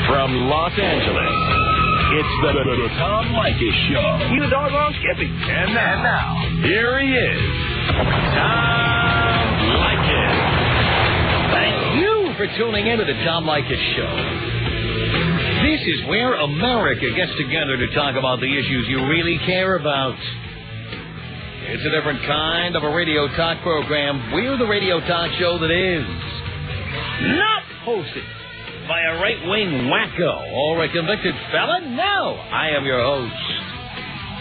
From Los Angeles, it's the Tom Leykis Show. You the doggone Skippy. And now, here he is, Tom Leykis. Thank you for tuning in to the Tom Leykis Show. This is where America gets together to talk about the issues you really care about. It's a different kind of a radio talk program. We're the radio talk show that is not hosted by a right-wing wacko or a convicted felon. No, I am your host.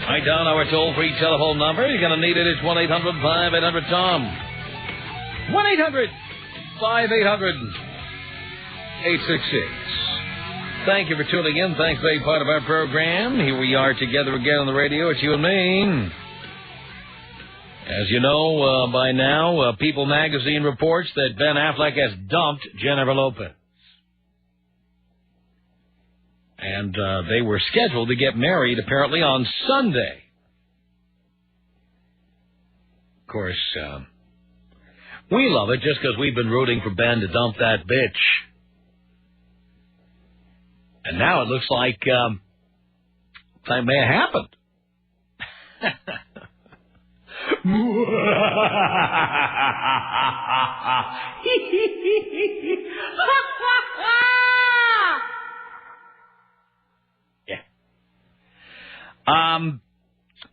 Write down our toll-free telephone number. You're going to need it. It's 1-800-5800-TOM. 1-800-5800-866. Thank you for tuning in. Thanks for being part of our program. Here we are together again on the radio. It's you and me. As you know by now, People magazine reports that Ben Affleck has dumped Jennifer Lopez. And they were scheduled to get married, apparently, on Sunday. Of course, we love it just because we've been rooting for Ben to dump that bitch. And now it looks like that may have happened.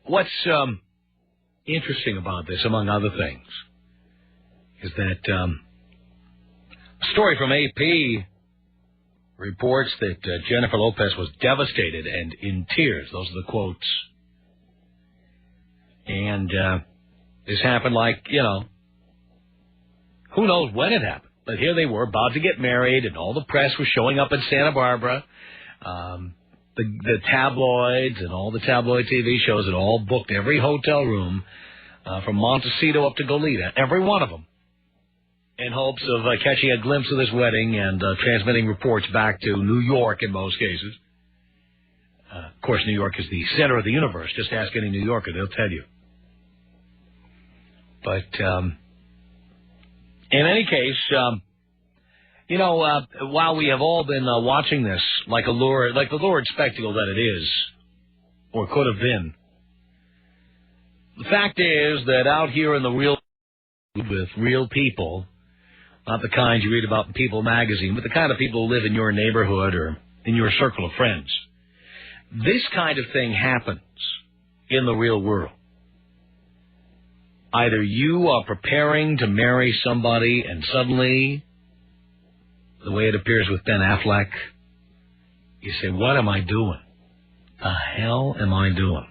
What's interesting about this, among other things, is that a story from AP reports that Jennifer Lopez was devastated and in tears. Those are the quotes. And this happened who knows when it happened. But here they were, about to get married, and all the press was showing up in Santa Barbara. The tabloids and all the tabloid TV shows had all booked every hotel room from Montecito up to Goleta, every one of them, in hopes of catching a glimpse of this wedding and transmitting reports back to New York in most cases. Of course, New York is the center of the universe. Just ask any New Yorker, they'll tell you. But in any case, while we have all been watching this like the lurid spectacle that it is, or could have been, the fact is that out here in the real world with real people, not the kind you read about in People magazine, but the kind of people who live in your neighborhood or in your circle of friends, this kind of thing happens in the real world. Either you are preparing to marry somebody and suddenly, the way it appears with Ben Affleck, you say, what am I doing? The hell am I doing?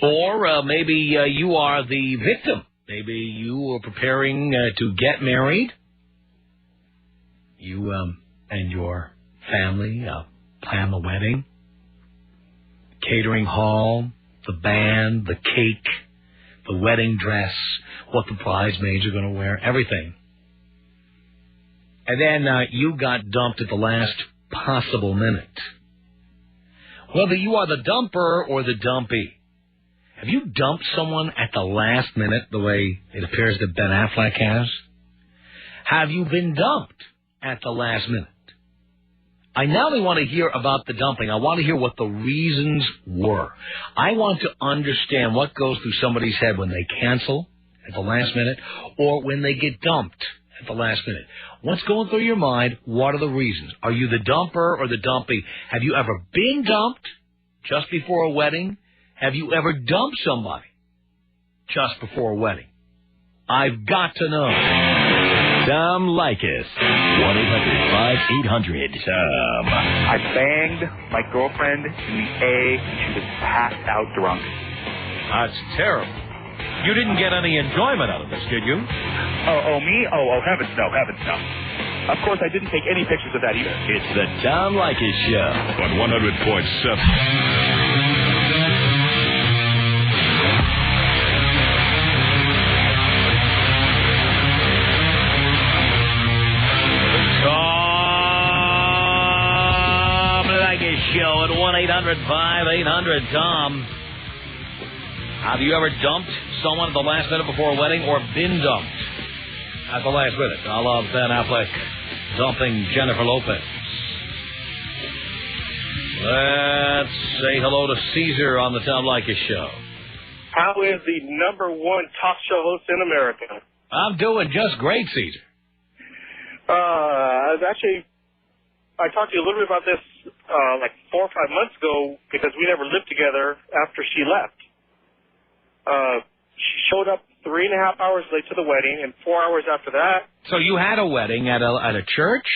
Or maybe you are the victim. Maybe you are preparing to get married. You and your family plan the wedding, catering hall, the band, the cake, the wedding dress, what the bridesmaids are going to wear, everything. And then you got dumped at the last possible minute. Whether you are the dumper or the dumpy, have you dumped someone at the last minute the way it appears that Ben Affleck has? Have you been dumped at the last minute? I now only want to hear about the dumping. I want to hear what the reasons were. I want to understand what goes through somebody's head when they cancel at the last minute or when they get dumped at the last minute. What's going through your mind? What are the reasons? Are you the dumper or the dumpy? Have you ever been dumped just before a wedding? Have you ever dumped somebody just before a wedding? I've got to know. Tom Leykis. 1-800-5800-TOM. I banged my girlfriend in the A, and she was passed out drunk. That's terrible. You didn't get any enjoyment out of this, did you? Oh, me? Oh, heavens no. Of course, I didn't take any pictures of that either. It's the Tom Leykis Show on 100.7. Show at 1-800-5800-TOM. Have you ever dumped someone at the last minute before a wedding or been dumped at the last minute? I love Ben Affleck dumping Jennifer Lopez. Let's say hello to Caesar on the Tom Leykis Show. How is the number one talk show host in America? I'm doing just great, Caesar. I talked to you a little bit about this like 4 or 5 months ago because we never lived together after she left. She showed up 3.5 hours late to the wedding, and 4 hours after that. So you had a wedding at a church?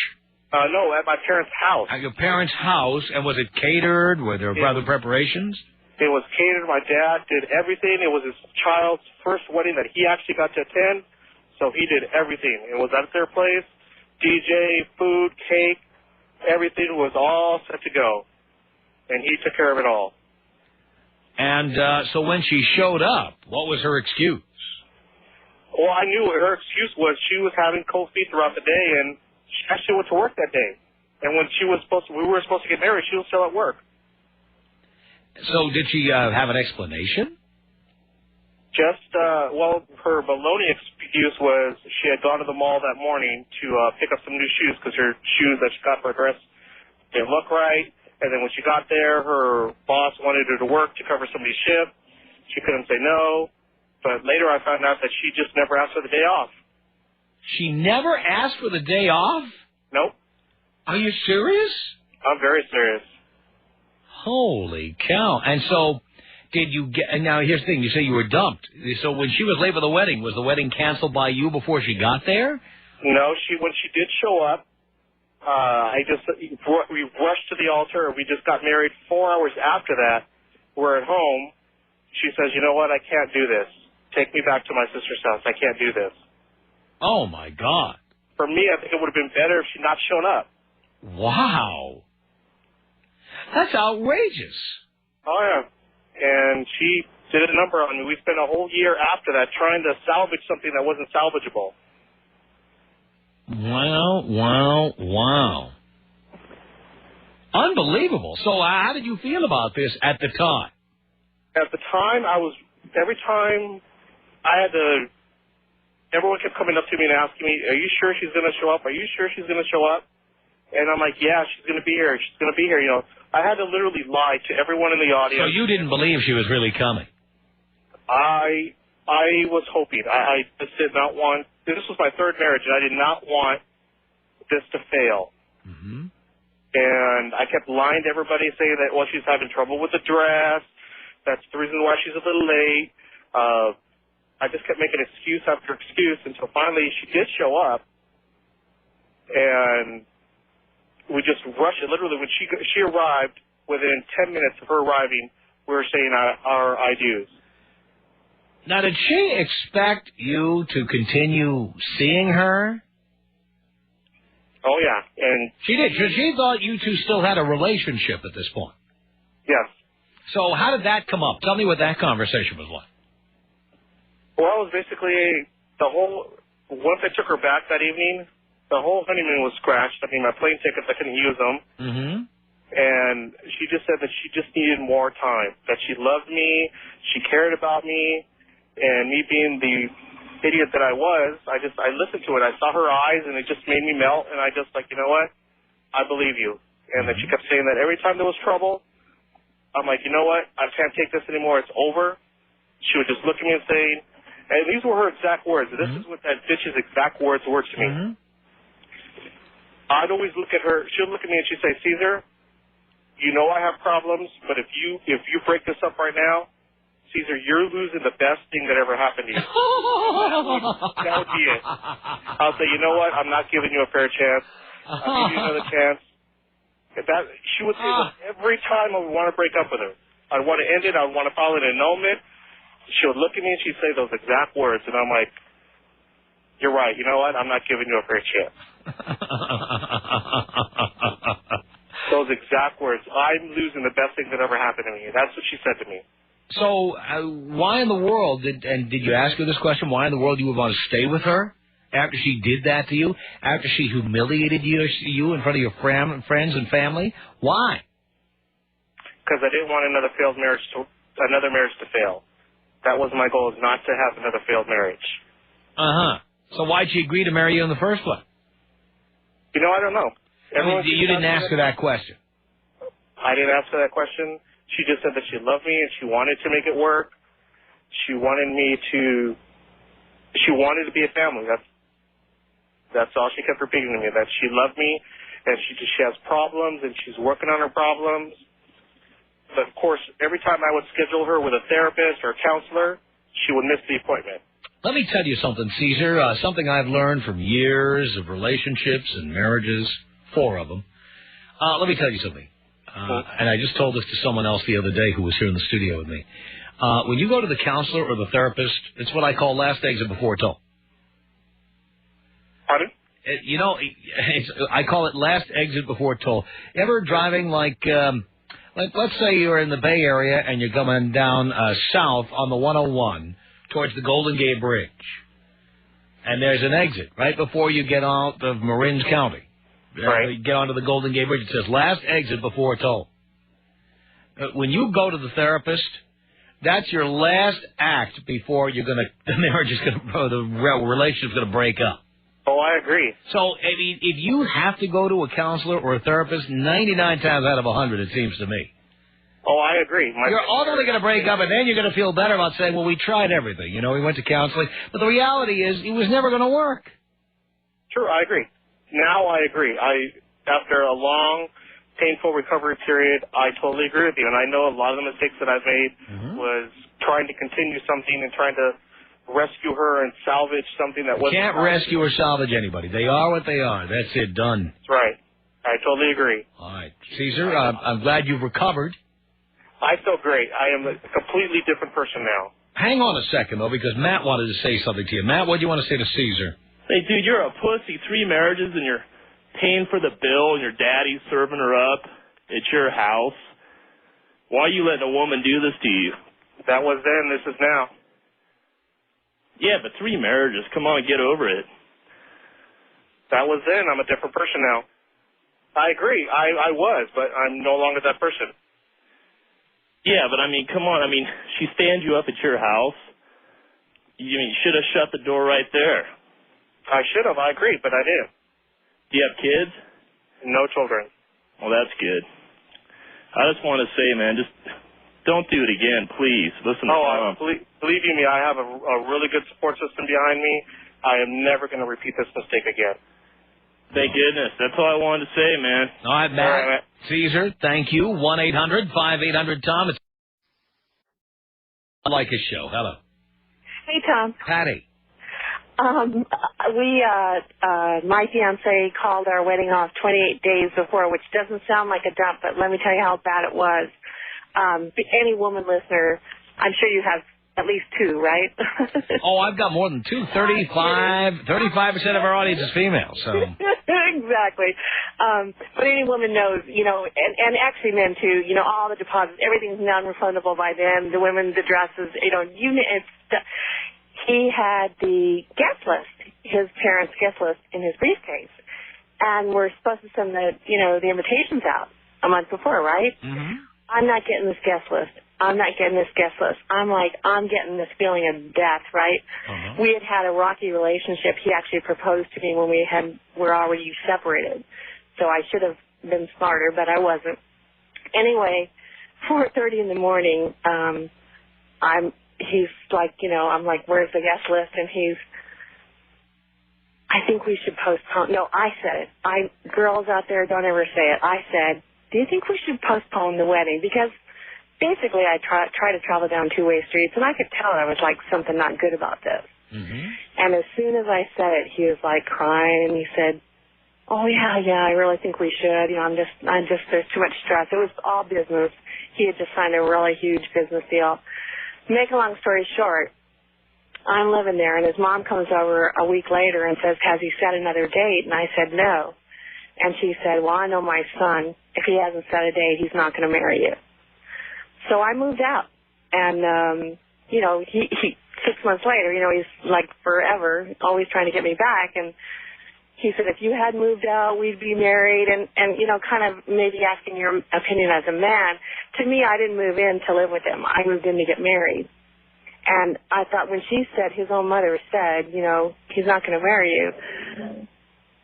No, at my parents' house. At your parents' house, and was it catered? Were there other preparations? It was catered. My dad did everything. It was his child's first wedding that he actually got to attend, so he did everything. It was at their place. DJ, food, cake, everything was all set to go, and he took care of it all. And so when she showed up, what was her excuse? Well, I knew her excuse was she was having cold feet throughout the day, and she actually went to work that day. And when we were supposed to get married, she was still at work. So did she have an explanation? Her baloney excuse was she had gone to the mall that morning to pick up some new shoes because her shoes that she got for her dress didn't look right. And then when she got there, her boss wanted her to work to cover somebody's shift. She couldn't say no. But later I found out that she just never asked for the day off. She never asked for the day off? Nope. Are you serious? I'm very serious. Holy cow. And so did you get... And now here's the thing. You say you were dumped. So when she was late for the wedding, was the wedding canceled by you before she got there? No, when she did show up, we rushed to the altar. We just got married 4 hours after that. We're at home. She says, you know what, I can't do this. Take me back to my sister's house. I can't do this. Oh, my God. For me, I think it would have been better if she'd not shown up. Wow. That's outrageous. Oh, yeah. And she did a number on me. We spent a whole year after that trying to salvage something that wasn't salvageable. Wow. Unbelievable. So how did you feel about this at the time? At the time, every time I had to, everyone kept coming up to me and asking me, are you sure she's going to show up? Are you sure she's going to show up? And I'm like, yeah, she's going to be here. She's going to be here. You know, I had to literally lie to everyone in the audience. So you didn't believe she was really coming? I was hoping. I just did not want, this was my third marriage, and I did not want this to fail. Mm-hmm. And I kept lying to everybody, saying that, well, she's having trouble with the dress. That's the reason why she's a little late. I just kept making excuse after excuse until finally she did show up. And we just rushed it. Literally, when she arrived, within 10 minutes of her arriving, we were saying our I-do's. Now, did she expect you to continue seeing her? Oh, yeah. And she did. She thought you two still had a relationship at this point. Yes. So how did that come up? Tell me what that conversation was like. Well, it was basically once I took her back that evening, the whole honeymoon was scratched. I mean, my plane tickets, I couldn't use them. Mm-hmm. And she just said that she just needed more time, that she loved me, she cared about me, and me being the idiot that I was, I listened to it. I saw her eyes, and it just made me melt, and I just like, you know what? I believe you. And then she kept saying that every time there was trouble, I'm like, you know what? I can't take this anymore. It's over. She would just look at me and say, and these were her exact words. This is what that bitch's exact words were to me. Mm-hmm. I'd always look at her. She'd look at me and she'd say, Caesar, you know I have problems, but if you break this up right now, Caesar, you're losing the best thing that ever happened to you. that would be it. I'll say, you know what? I'm not giving you a fair chance. I'll give you another chance. She would say that every time I would want to break up with her. I'd want to end it. I would want to file an annulment. She would look at me and she'd say those exact words, and I'm like, you're right. You know what? I'm not giving you a fair chance. Those exact words. I'm losing the best thing that ever happened to me. That's what she said to me. So why in the world, did you ask her this question, why in the world you would want to stay with her after she did that to you, after she humiliated you in front of your friends and family? Why? Because I didn't want another marriage to fail. That was my goal, is not to have another failed marriage. Uh-huh. So why'd she agree to marry you in the first place? I don't know. You didn't ask her that question. I didn't ask her that question. She just said that she loved me and she wanted to make it work. She wanted to be a family. That's all she kept repeating to me, that she loved me and she has problems and she's working on her problems. But, of course, every time I would schedule her with a therapist or a counselor, she would miss the appointment. Let me tell you something, Caesar, something I've learned from years of relationships and marriages, 4 of them. Let me tell you something. And I just told this to someone else the other day who was here in the studio with me. When you go to the counselor or the therapist, it's what I call last exit before toll. Pardon? I call it last exit before toll. Ever driving like let's say you're in the Bay Area and you're coming down south on the 101 towards the Golden Gate Bridge. And there's an exit right before you get out of Marin County. Right. You get onto the Golden Gate Bridge. It says last exit before toll. When you go to the therapist, that's your last act before the relationship's going to break up. Oh, I agree. So, I mean, if you have to go to a counselor or a therapist, 99 times out of 100, it seems to me. Oh, I agree. You're ultimately going to break up, and then you're going to feel better about saying, well, we tried everything. We went to counseling. But the reality is, it was never going to work. True, I agree. Now I agree. After a long, painful recovery period, I totally agree with you. And I know a lot of the mistakes that I've made was trying to continue something and trying to rescue her and salvage something that wasn't. Can't rescue or salvage anybody. They are what they are. That's it. Done. That's right. I totally agree. All right. Caesar, I'm glad you've recovered. I feel great. I am a completely different person now. Hang on a second, though, because Matt wanted to say something to you. Matt, what do you want to say to Caesar? Hey, dude, you're a pussy. 3 marriages and you're paying for the bill and your daddy's serving her up at your house. Why are you letting a woman do this to you? That was then. This is now. Yeah, but 3 marriages. Come on, get over it. That was then. I'm a different person now. I agree. I was, but I'm no longer that person. Yeah, but I mean, come on. I mean, she stands you up at your house. You should have shut the door right there. I should have. I agree, but I didn't. Do you have kids? No children. Well, that's good. I just want to say, man, just don't do it again, please. Listen to Tom. Believe you me, I have a really good support system behind me. I am never going to repeat this mistake again. Thank goodness. That's all I wanted to say, man. All right, Matt. Caesar, thank you. 1-800-5800-TOM. It's Tom Leykis Show. Hello. Hey, Tom. Patty. My fiance called our wedding off 28 days before, which doesn't sound like a dump, but let me tell you how bad it was. Any woman listener, I'm sure you have at least 2, right? Oh, I've got more than 2. 35% of our audience is female, so. Exactly. But any woman knows, and actually men too, all the deposits, everything's non-refundable by them, the women, the dresses, he had the guest list, his parents' guest list in his briefcase. And we're supposed to send the invitations out a month before, right? Mm-hmm. I'm not getting this guest list. I'm not getting this guest list. I'm getting this feeling of death, right? Uh-huh. We had a rocky relationship. He actually proposed to me when we're already separated. So I should have been smarter, but I wasn't. Anyway, 4:30 in the morning, he's like, I'm like, where's the guest list? And I think we should postpone. No, I said it. Girls out there, don't ever say it. I said, do you think we should postpone the wedding? Because basically I try to travel down 2-way streets, and I could tell there was something not good about this. Mm-hmm. And as soon as I said it, he was crying, and he said, oh yeah, I really think we should. I'm just, there's too much stress. It was all business. He had just signed a really huge business deal. Make a long story short, I'm living there, and his mom comes over a week later and says, has he set another date? And I said, no. And she said, well, I know my son. If he hasn't set a date, he's not going to marry you. So I moved out. And, he 6 months later, he's forever, always trying to get me back. And he said, if you had moved out, we'd be married. And kind of maybe asking your opinion as a man. To me, I didn't move in to live with him. I moved in to get married. And I thought when she said, his own mother said, he's not going to marry you,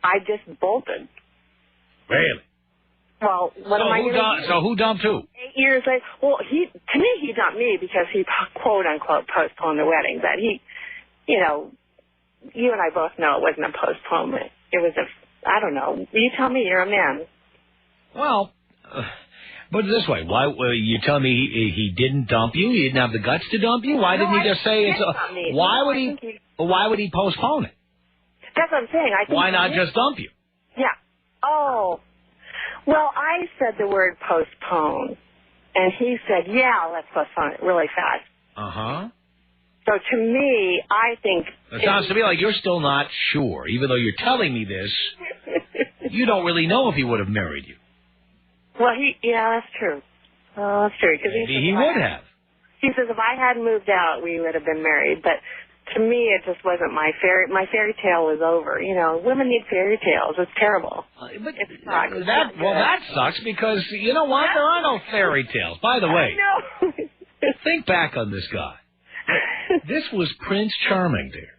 I just bolted. Really? Well, what am I going to do? So who dumped who? 8 years later. Well, to me, he dumped me because he, quote unquote, postponed the wedding. But he, you know, you and I both know it wasn't a postponement. It was I don't know. You tell me. You're a man. Well, put it this way. Why you telling me he didn't dump you? He didn't have the guts to dump you? Why didn't he just say it's? Why would he postpone it? That's what I'm saying. Why not just dump you? Yeah. Oh. Well, I said the word postpone, and he said, "Yeah, let's postpone it really fast." Uh-huh. So to me, I think it sounds to me like you're still not sure, even though you're telling me this. You don't really know if he would have married you. Well, yeah, that's true. Oh, that's true. Maybe he would have. He says if I hadn't moved out, we would have been married. But to me, it just wasn't my fairy tale was over. You know, women need fairy tales. It's terrible. But that sucks because you know what? There are no fairy tales. By the way, no. Think back on this guy. This was Prince Charming, dear.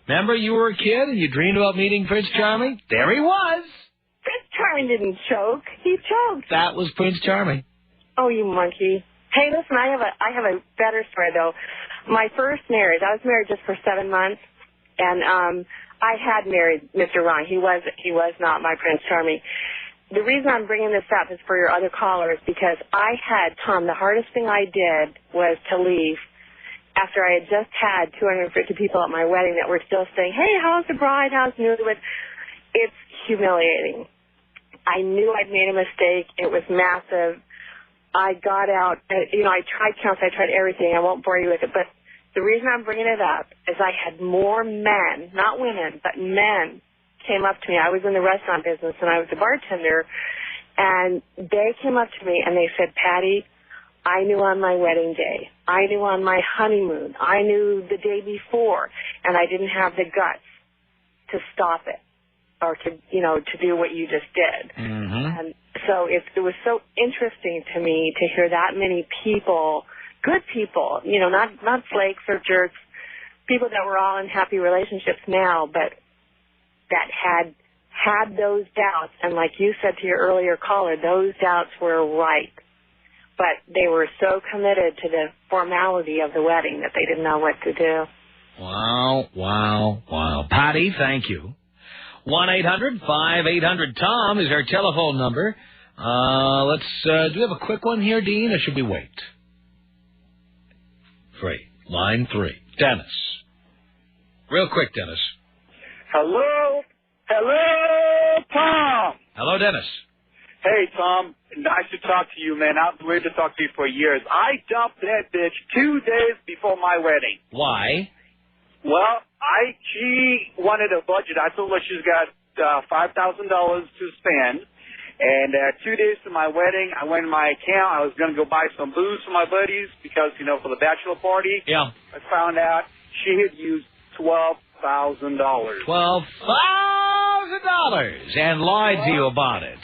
Remember, you were a kid and you dreamed about meeting Prince Charming? There he was. Prince Charming didn't choke. He choked. That was Prince Charming. Oh, you monkey. Hey, listen, I have a better story, though. My first marriage, I was married just for 7 months, and I had married Mr. Wrong. He was not my Prince Charming. The reason I'm bringing this up is for your other callers, because I had, Tom, the hardest thing I did was to leave after I had just had 250 people at my wedding that were still saying, hey, how's the bride, how's the newlywed? It's humiliating. I knew I'd made a mistake. It was massive. I got out, you know, I tried counseling, I tried everything. I won't bore you with it, but the reason I'm bringing it up is I had more men, not women, but men came up to me. I was in the restaurant business, and I was a bartender, and they came up to me, and they said, Patty, I knew on my wedding day. I knew on my honeymoon. I knew the day before, and I didn't have the guts to stop it or to, you know, to do what you just did. Mm-hmm. And so it was so interesting to me to hear that many people, good people, you know, not flakes or jerks, people that were all in happy relationships now, but that had those doubts. And like you said to your earlier caller, those doubts were right. But they were so committed to the formality of the wedding that they didn't know what to do. Wow. Patty, thank you. 1-800-5800-TOM is our telephone number. Do we have a quick one here, Dean, or should we wait? Line 3. Dennis. Real quick, Dennis. Hello, Tom. Hello, Dennis. Hey, Tom. Nice to talk to you, man. I've waited to talk to you for years. I dumped that bitch 2 days before my wedding. Why? Well, she wanted a budget. I told her she's got $5,000 to spend. And 2 days to my wedding, I went in my account. I was going to go buy some booze for my buddies because, you know, for the bachelor party. Yeah. I found out she had used $12,000. $12,000 and lied to you about it.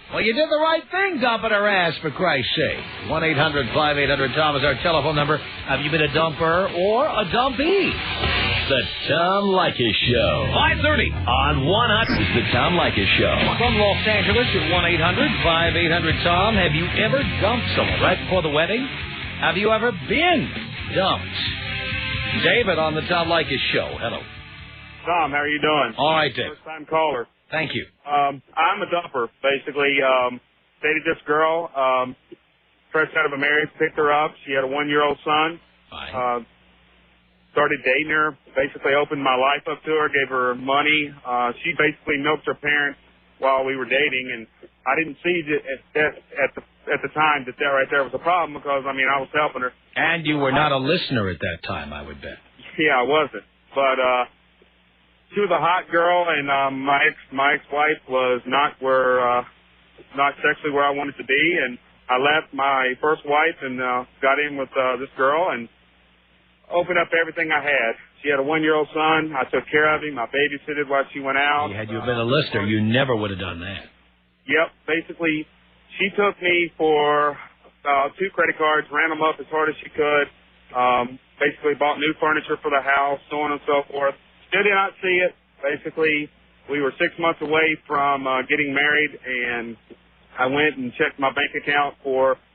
Well, you did the right thing, dumping her ass, for Christ's sake. 1-800-5800-TOM is our telephone number. Have you been a dumper or a dumpee? The Tom Leykis Show. 5:30 on 100 is the Tom Leykis Show. From Los Angeles at 1-800-5800-TOM. Have you ever dumped someone right before the wedding? Have you ever been dumped? David on the Tom Leykis Show. Hello. Tom, how are you doing? All right, Dave. First-time caller. Thank you. I'm a dumper, basically. Dated this girl, fresh out of a marriage, picked her up. She had a 1-year-old son. Fine. Started dating her, basically opened my life up to her, gave her money. She basically milked her parents while we were dating, and I didn't see at the time that right there was a problem because, I mean, I was helping her. And you were not a listener at that time, I would bet. Yeah, I wasn't. But she was a hot girl, and my ex-wife was not sexually where I wanted to be, and I left my first wife and got in with this girl and opened up everything I had. She had a 1-year-old son. I took care of him. I babysitted while she went out. Had you been a listener, you never would have done that. Yep. Basically, she took me for 2 credit cards, ran them up as hard as she could, basically bought new furniture for the house, so on and so forth. Still did not see it. Basically, we were 6 months away from getting married, and I went and checked my bank account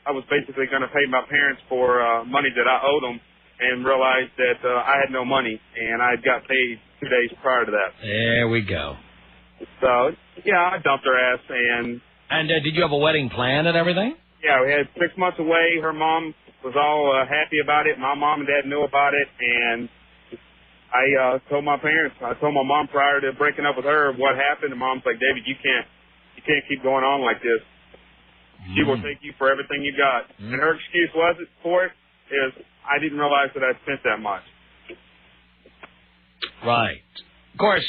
I was basically going to pay my parents for money that I owed them, and realized that I had no money, and I got paid 2 days prior to that. There we go. So, yeah, I dumped her ass. And did you have a wedding plan and everything? Yeah, we had 6 months away. Her mom was all happy about it. My mom and dad knew about it, and I told my parents. I told my mom prior to breaking up with her what happened, and Mom's like, David, you can't keep going on like this. She will take you for everything you got. And her excuse for it is, I didn't realize that I'd spent that much. Right. Of course,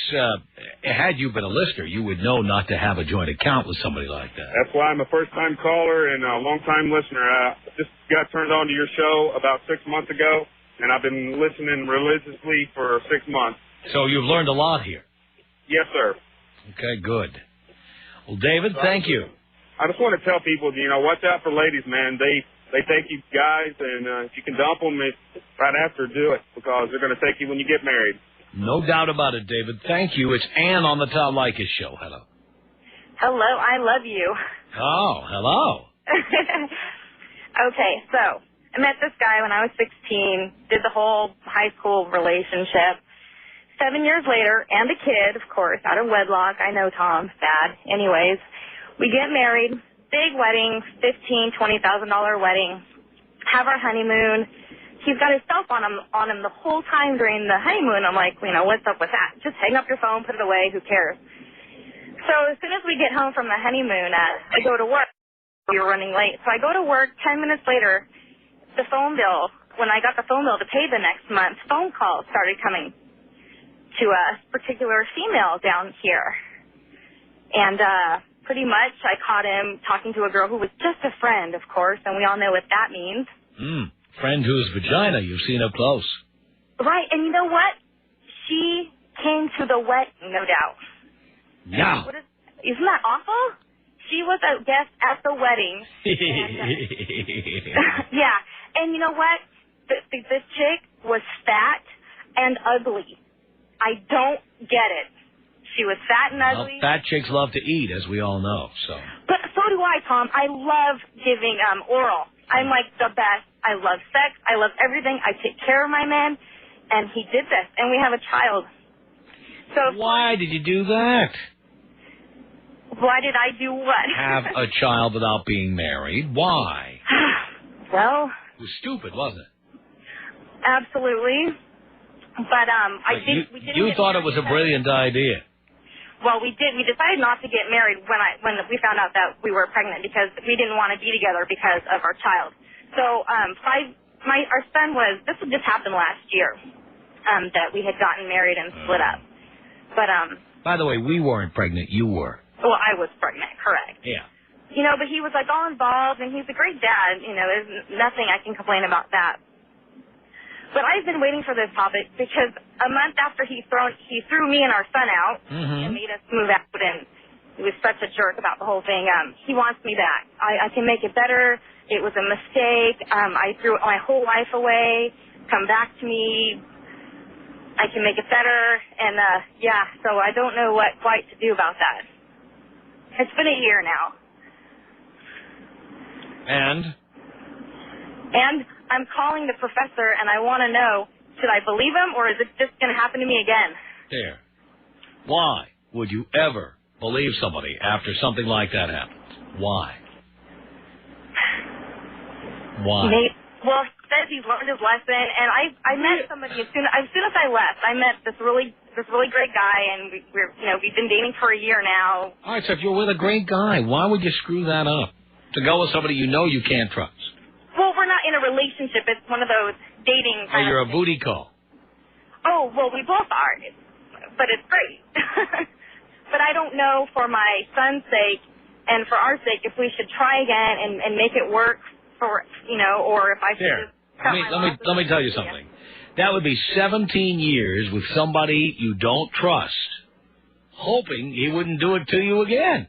had you been a listener, you would know not to have a joint account with somebody like that. That's why I'm a first-time caller and a long-time listener. I just got turned on to your show about 6 months ago, and I've been listening religiously for 6 months. So you've learned a lot here. Yes, sir. Okay, good. Well, David, thank you. I just want to tell people, watch out for ladies, man. They take you guys, and if you can dump them, right after, do it, because they're going to take you when you get married. No doubt about it, David. Thank you. It's Ann on the Tom Leykis Show. Hello. Hello. I love you. Oh, hello. Okay, so I met this guy when I was 16, did the whole high school relationship. 7 years later, and a kid, of course, out of wedlock. I know, Tom, bad. Anyways, we get married, big wedding, $15,000, $20,000 wedding, have our honeymoon. He's got his cell phone on him the whole time during the honeymoon. I'm like, what's up with that? Just hang up your phone, put it away, who cares? So as soon as we get home from the honeymoon, I go to work. We were running late. So I go to work. 10 minutes later, the phone bill, when I got the phone bill to pay the next month, phone calls started coming to a particular female down here. And pretty much I caught him talking to a girl who was just a friend, of course, and we all know what that means. Friend whose vagina you've seen up close. Right, and you know what? She came to the wedding, no doubt. Yeah. Isn't that awful? She was a guest at the wedding. Yeah, and you know what? This chick was fat and ugly. I don't get it. She was fat and ugly. Fat chicks love to eat, as we all know. But so do I, Tom. I love giving oral. I'm like the best. I love sex. I love everything. I take care of my man, and he did this, and we have a child. So why did you do that? Why did I do what? Have a child without being married. Why? Well, it was stupid, wasn't it? Absolutely. But we didn't. You thought it was a brilliant idea. Well, we did. We decided not to get married when we found out that we were pregnant because we didn't want to be together because of our child. So our son was. This just happened last year that we had gotten married and split up. But by the way, we weren't pregnant. You were. Well, I was pregnant, correct. Yeah. But he was like all involved, and he's a great dad. There's nothing I can complain about that. But I've been waiting for this topic because a month after he threw me and our son out and made us move out, and he was such a jerk about the whole thing. He wants me back. I can make it better. It was a mistake. I threw my whole life away. Come back to me. I can make it better. And, so I don't know what quite to do about that. It's been a year now. And I'm calling the professor, and I want to know, should I believe him, or is it just going to happen to me again? There. Why would you ever believe somebody after something like that happens? Why? Well, he says he's learned his lesson, and I met somebody as soon as I left. I met this really great guy, and we've been dating for a year now. All right, so if you're with a great guy, why would you screw that up? To go with somebody you know you can't trust. Well, we're not in a relationship. It's one of those dating kind of you're a things. booty call. Oh, well, we both are, but it's great. But I don't know, for my son's sake and for our sake, if we should try again and make it work for, or if I should just let me tell you something. That would be 17 years with somebody you don't trust, hoping he wouldn't do it to you again.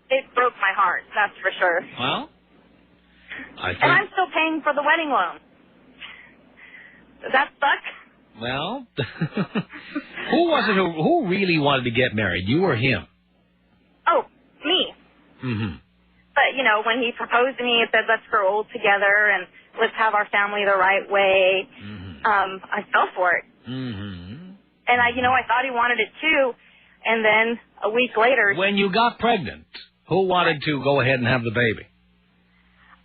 It broke my heart, that's for sure. Well, I think... And I'm still paying for the wedding loan. Does that suck? Well, who was it who really wanted to get married, you or him? Oh, me. Mm-hmm. But, you know, when he proposed to me, he said, let's grow old together and let's have our family the right way. Mm-hmm. I fell for it. Mm-hmm. And, I thought he wanted it too. And then a week later... When you got pregnant, who wanted to go ahead and have the baby?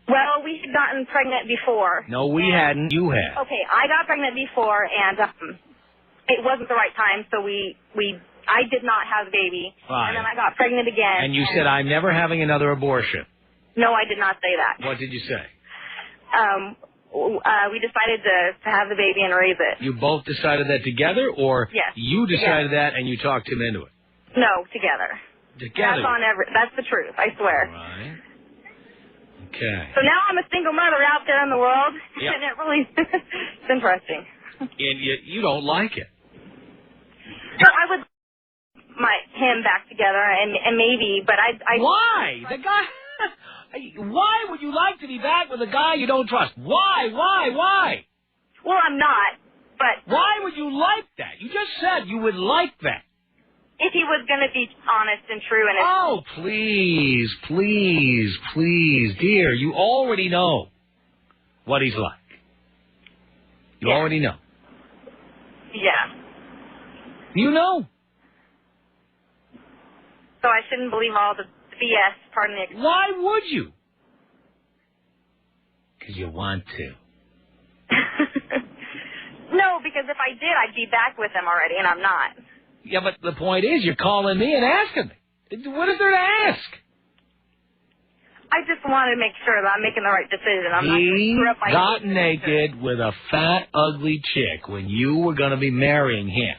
Well, we had gotten pregnant before. No, we hadn't. You had. Okay, I got pregnant before, and it wasn't the right time, so I did not have the baby. Right. And then I got pregnant again. And you said, I'm never having another abortion. No, I did not say that. What did you say? We decided to have the baby and raise it. You both decided that together, or yes. You decided that and you talked him into it? No, together. Together? That's the truth, I swear. All right. Okay. So now I'm a single mother out there in the world, yep. and it really it's interesting. And you don't like it. No, I would him back together, and maybe, but I. Why? The guy. Why would you like to be back with a guy you don't trust? Why? Well, I'm not, but. Why would you like that? You just said you would like that. If he was going to be honest and true and... Oh, please, dear. You already know what he's like. You already know. Yeah. You know. So I shouldn't believe all the BS, pardon the... Why would you? Because you want to. No, because if I did, I'd be back with him already, and I'm not. Yeah, but the point is, you're calling me and asking me. What is there to ask? I just want to make sure that I'm making the right decision. I'm he not up got naked with a fat, ugly chick when you were going to be marrying him.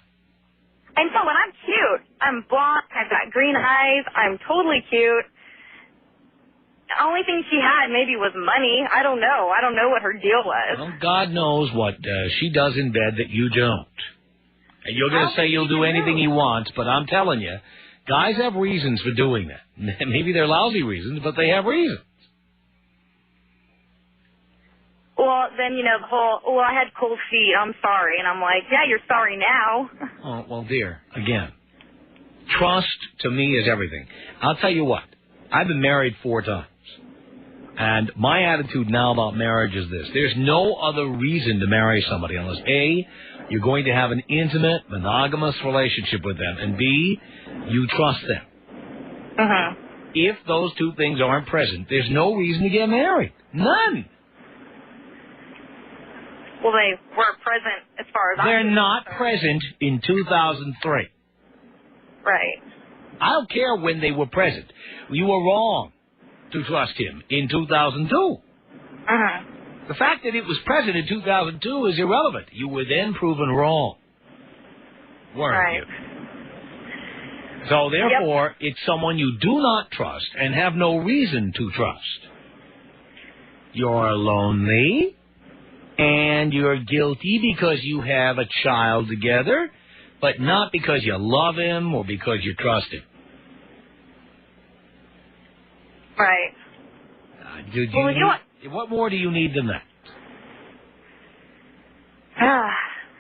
And so when I'm cute, I'm blonde, I've got green eyes, I'm totally cute. The only thing she had maybe was money. I don't know. I don't know what her deal was. Well, God knows what she does in bed that you don't. And you're going to say you'll do anything he wants, but I'm telling you, guys have reasons for doing that. Maybe they're lousy reasons, but they have reasons. Well, then, the whole, I had cold feet, I'm sorry. And I'm like, yeah, you're sorry now. Oh, well, dear, again, trust to me is everything. I'll tell you what, I've been married 4 times. And my attitude now about marriage is this. There's no other reason to marry somebody unless, A, you're going to have an intimate, monogamous relationship with them, and B, you trust them. Uh-huh. If those 2 things aren't present, there's no reason to get married. None. Well, they were present as far as They're not present in 2003. Right. I don't care when they were present. You were wrong to trust him in 2002. Uh-huh. The fact that it was present in 2002 is irrelevant. You were then proven wrong, weren't you? So, therefore, it's someone you do not trust and have no reason to trust. You're lonely, and you're guilty because you have a child together, but not because you love him or because you trust him. Right. What more do you need than that?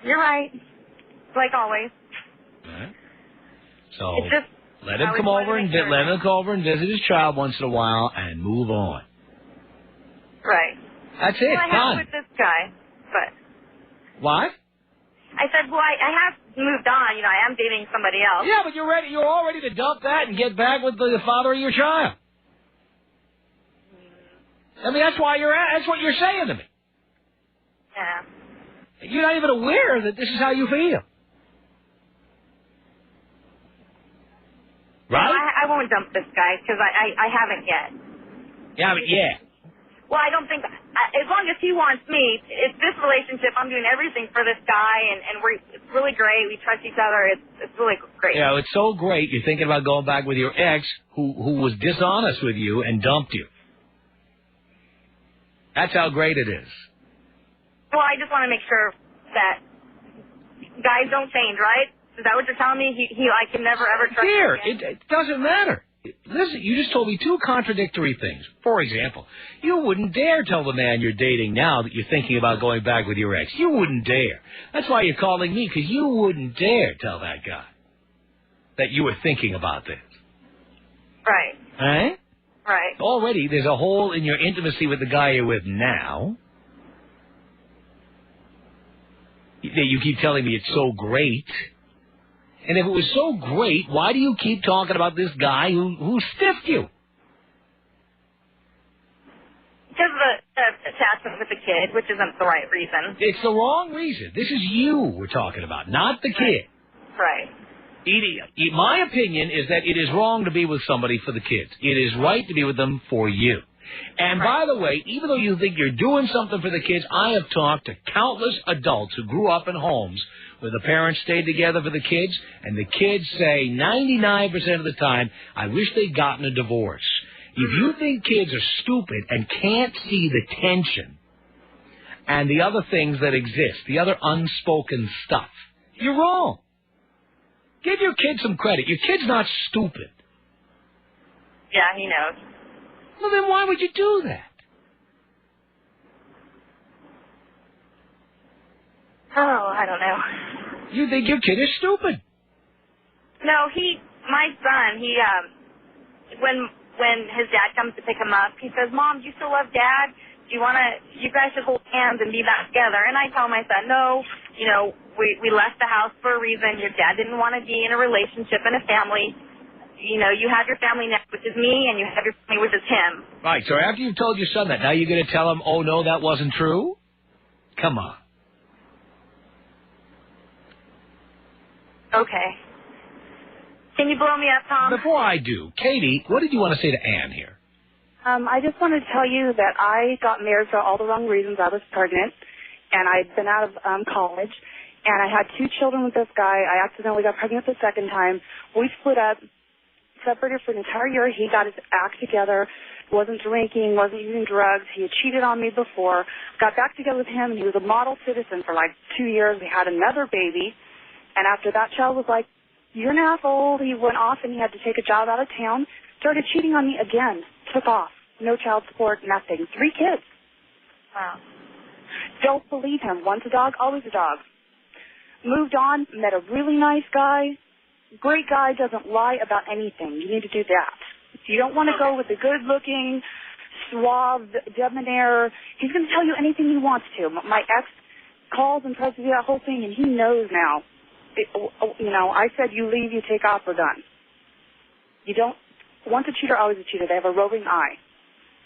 You're right. Like always. Right. So it's just, let him come over and visit his child once in a while and move on. Right. That's it. Well, I have with this guy, but. What? I said, well, I have moved on. I am dating somebody else. Yeah, but you're all ready to dump that and get back with the father of your child. I mean, that's what you're saying to me. Yeah. You're not even aware that this is how you feel. Right? Well, I won't dump this guy because I haven't yet. You haven't yet? Well, I don't think, as long as he wants me, it's this relationship, I'm doing everything for this guy, and it's really great. We trust each other. It's really great. Yeah, it's so great. You're thinking about going back with your ex who was dishonest with you and dumped you. That's how great it is. Well, I just want to make sure that guys don't change, right? Is that what you're telling me? I can never, ever trust him again? It doesn't matter. Listen, you just told me two contradictory things. For example, you wouldn't dare tell the man you're dating now that you're thinking about going back with your ex. You wouldn't dare. That's why you're calling me, because you wouldn't dare tell that guy that you were thinking about this. Right. Right? Right. Already, there's a hole in your intimacy with the guy you're with now. You keep telling me it's so great. And if it was so great, why do you keep talking about this guy who stiffed you? Because of the attachment with the kid, which isn't the right reason. It's the wrong reason. This is you we're talking about, not the kid. Right. Edie, my opinion is that it is wrong to be with somebody for the kids. It is right to be with them for you. And by the way, even though you think you're doing something for the kids, I have talked to countless adults who grew up in homes where the parents stayed together for the kids, and the kids say 99% of the time, I wish they'd gotten a divorce. If you think kids are stupid and can't see the tension and the other things that exist, the other unspoken stuff, you're wrong. Give your kid some credit. Your kid's not stupid. Yeah, he knows. Well, then why would you do that? Oh, I don't know. You think your kid is stupid? No, my son, when his dad comes to pick him up, he says, Mom, do you still love Dad? You guys should hold hands and be back together. And I tell my son, no, we left the house for a reason. Your dad didn't want to be in a relationship and a family. You have your family now, which is me, and you have your family, which is him. Right, so after you've told your son that, now you're going to tell him, oh, no, that wasn't true? Come on. Okay. Can you blow me up, Tom? Before I do, Katie, what did you want to say to Ann here? I just wanted to tell you that I got married for all the wrong reasons. I was pregnant, and I'd been out of college, and I had 2 children with this guy. I accidentally got pregnant the second time. We split up, separated for an entire year. He got his act together, wasn't drinking, wasn't using drugs. He had cheated on me before. Got back together with him, and he was a model citizen for like 2 years. We had another baby, and after that child was like a year and a half old, he went off and he had to take a job out of town, started cheating on me again, took off. No child support, nothing. 3 kids. Wow. Don't believe him. Once a dog, always a dog. Moved on, met a really nice guy. Great guy, doesn't lie about anything. You need to do that. If you don't want to go with the good-looking, suave, debonair, he's going to tell you anything he wants to. My ex calls and tries to do that whole thing, and he knows now. I said you leave, you take off, we're done. You don't. Once a cheater, always a cheater. They have a roving eye.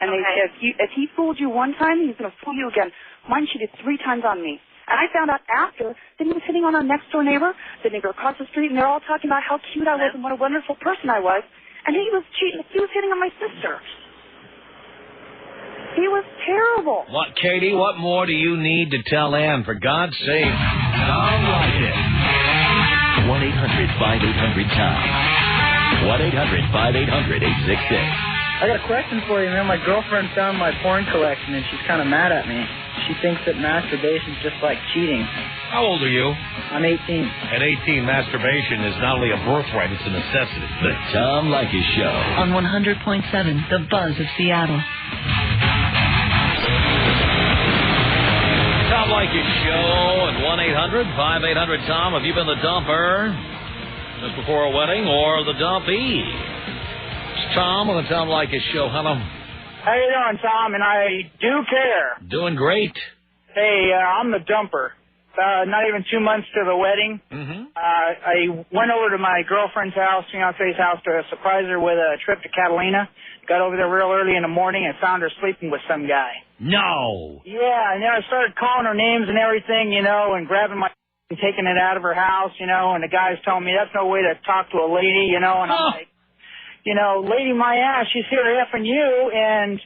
And if he fooled you one time, he's going to fool you again. Mine cheated 3 times on me. And I found out after that he was hitting on our next-door neighbor, the neighbor across the street, and they're all talking about how cute I was and what a wonderful person I was. And he was cheating. He was hitting on my sister. He was terrible. What, Katie, what more do you need to tell Ann, for God's sake? Tom Leykis. 1-800-5800-TOM. 1-800-5800-866. I got a question for you, man. My girlfriend found my porn collection, and she's kind of mad at me. She thinks that masturbation's just like cheating. How old are you? I'm 18. At 18, masturbation is not only a birthright, it's a necessity. The Tom Leykis Show. On 100.7, The Buzz of Seattle. Tom Leykis Show at 1-800-5800-TOM. Have you been the dumper just before a wedding or the dumpee? It's Tom on the Tom Leykis Show. Hello. How you doing, Tom? And I do care. Doing great. Hey, I'm the dumper. Not even 2 months to the wedding. Mm-hmm. I went over to my girlfriend's house, fiance's house, to surprise her with a trip to Catalina. Got over there real early in the morning and found her sleeping with some guy. No. Yeah, and then I started calling her names and everything, and grabbing my and taking it out of her house, and the guy's telling me that's no way to talk to a lady, and I'm like, lady my ass, she's here effing you, and,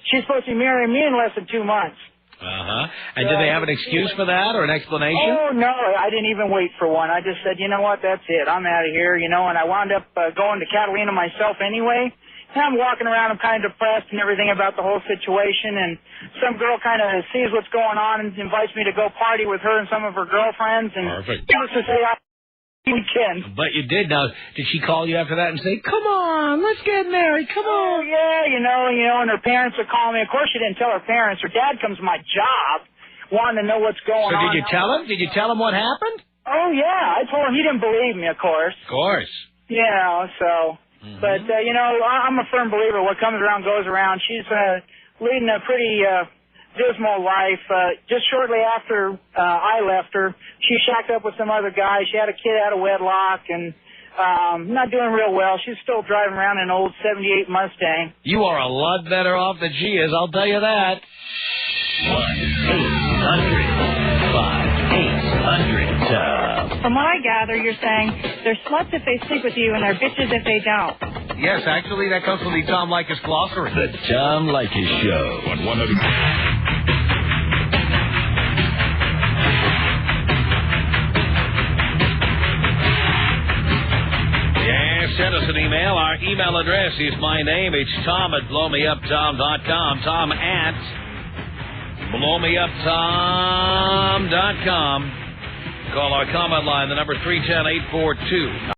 she's supposed to be marrying me in less than 2 months. Uh-huh. And did they have an excuse for that or an explanation? Oh, no, I didn't even wait for one. I just said, you know what, that's it. I'm out of here, and I wound up going to Catalina myself anyway. And I'm walking around, I'm kind of depressed and everything about the whole situation, and some girl kind of sees what's going on and invites me to go party with her and some of her girlfriends. And perfect. Needless to say, weekend. But you did. Now, did she call you after that and say, come on, let's get married, come on? Yeah, you know, and her parents are calling me. Of course, she didn't tell her parents. Her dad comes to my job wanting to know what's going on. So did you tell him? Did you tell him what happened? Oh, yeah. I told him. He didn't believe me, of course. Of course. You know, so... But, you know, I'm a firm believer. What comes around goes around. She's leading a pretty dismal life. Just shortly after I left her, she shacked up with some other guy. She had a kid out of wedlock and not doing real well. She's still driving around in an old 78 Mustang. You are a lot better off than she is, I'll tell you that. 1-800-5800-TOM. From what I gather, you're saying they're sluts if they sleep with you and they're bitches if they don't. Yes, actually, that comes from the Tom Leykis glossary. The Tom Leykis Show. On 100. Send us an email. Our email address is my name. It's Tom at blowmeuptom.com. Tom at blowmeuptom.com. Call our comment line, the number 310-842.